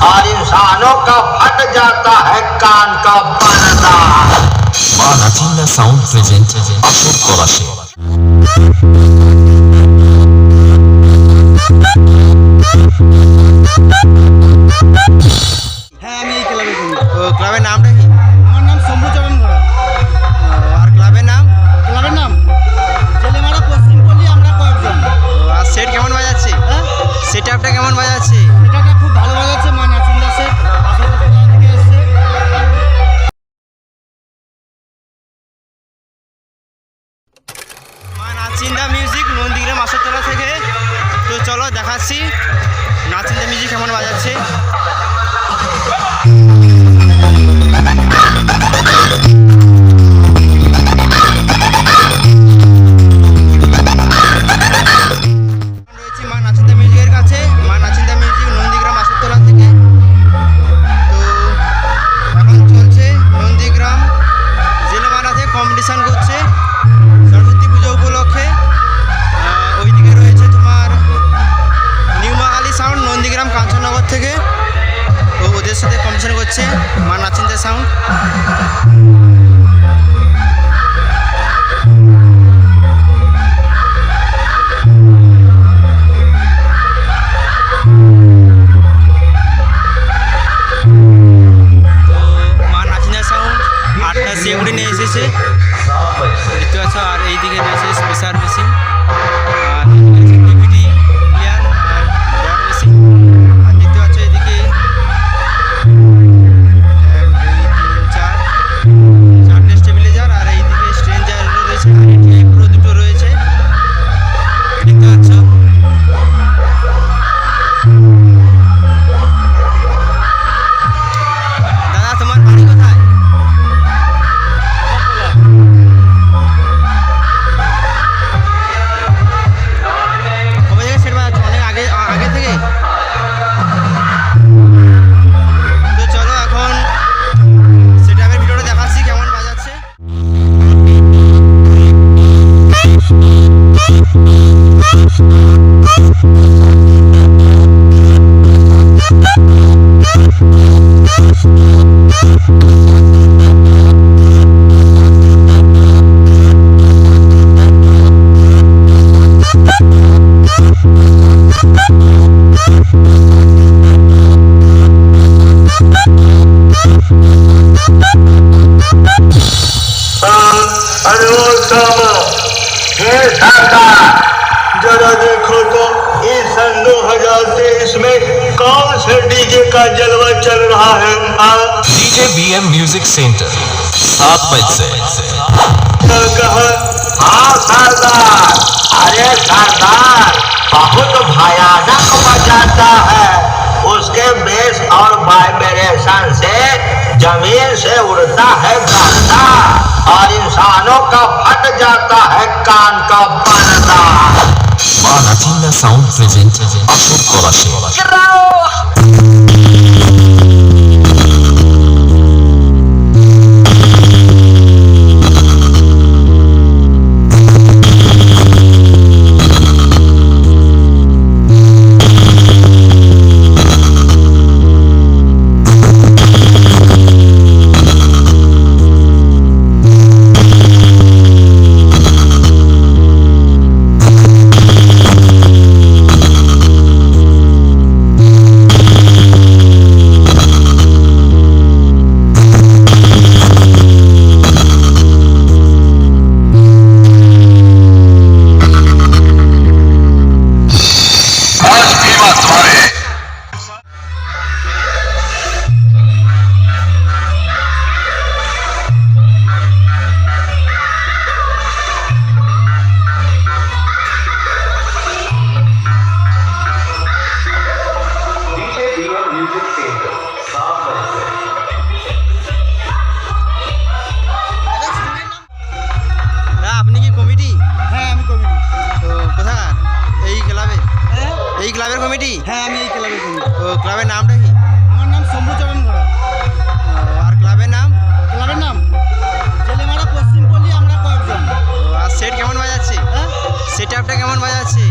और इंसानों का फट जाता है कान का पर्दा। Natinda Sound present Ashok Korashi. হ্যাঁ আমি এই ক্লাবে করি। তো ক্লাবের নামটা কি? আমার নাম শম্ভুচরণ ঘোড়া। আর ক্লাবের নাম? ক্লাবের নাম জেলেমারা পশ্চিম পল্লী, আমরা কয়েকজন। আর সেট কেমন বাজাচ্ছে? হ্যাঁ সেট আপটা কেমন বাজাচ্ছে? এটাটা খুব ভালো বাজাচ্ছে, মা নাচিন্দা সেট আসাদুল্লাহ থেকে এসছে। মা নাচিন্দা মিউজিক নন্দীগ্রাম আশরতলা থেকে। তো চলো দেখাচ্ছি নাচিন্দা মিউজিক কেমন বাজাচ্ছে। রয়েছি মা নাচিন্দা মিউজিকের কাছে, মা নাচিন্দা মিউজিক নন্দীগ্রাম আশরতলা থেকে। তো এখন চলছে নন্দীগ্রাম জেলেমারাতে কম্পিটিশান করছে সরস্বতী পুজো উপলক্ষে। ওইদিকে রয়েছে তোমার নিউ মাগালি সাউন্ড নন্দীগ্রাম কাঞ্চননগর থেকে। তো ওদের সাথে কম্পিটিশান করছে মা নাচিন্দা সাউন্ড। মা নাচিন্দা সাউন্ড 8টা সিকিউরিটি নিয়ে এসেছে দেখতে পাচ্ছ। আর এইদিকে রয়েছে স্পেশাল মেশিন, আর ডিভিডি প্লেয়ার আর ডট মেশিন। আর দেখতে পাচ্ছ এদিকে 1 2 3 4 4টে স্টেবিলাইজার, আর এইদিকে স্ট্রেঞ্জার রয়েছে, আর এটি প্রো দুটো রয়েছে দেখতে পাচ্ছ। দাদা তোমার বাড়ি কোথায়? কবে থেকে সেট বাজাচ্ছ? অনেক আগে আগে থেকে? তো চলো এখন সেট আপের ভিডিওটা দেখাচ্ছি কেমন বাজাচ্ছে। जरा देखो तो इस सन 2023 में कौन से डीजे का जलवा चल रहा है। DJ BM Music Center 7 बजे से। कहा हाँ सरदार, अरे सरदार बहुत भयानक बजाता है। उसके बेस और वाइब्रेशन से जमीन से उड़ता है गर्दा और इंसानों का फट जाता है कान का पर्दा। Natinda Sound present Ashok Korashi. আপনি কি কমিটি? হ্যাঁ আমি কমিটি। তো কোথাকার? এই ক্লাবে? এই ক্লাবের কমিটি? হ্যাঁ আমি এই ক্লাবে করি। তো ক্লাবের নামটা কি? আমার নাম শম্ভুচরণ ঘোড়া। আর ক্লাবের নাম? ক্লাবের নাম জেলেমারা পশ্চিম পল্লী, আমরা কয়েকজন। আর সেট কেমন বাজাচ্ছে? হ্যাঁ সেট আপটা কেমন বাজাচ্ছে?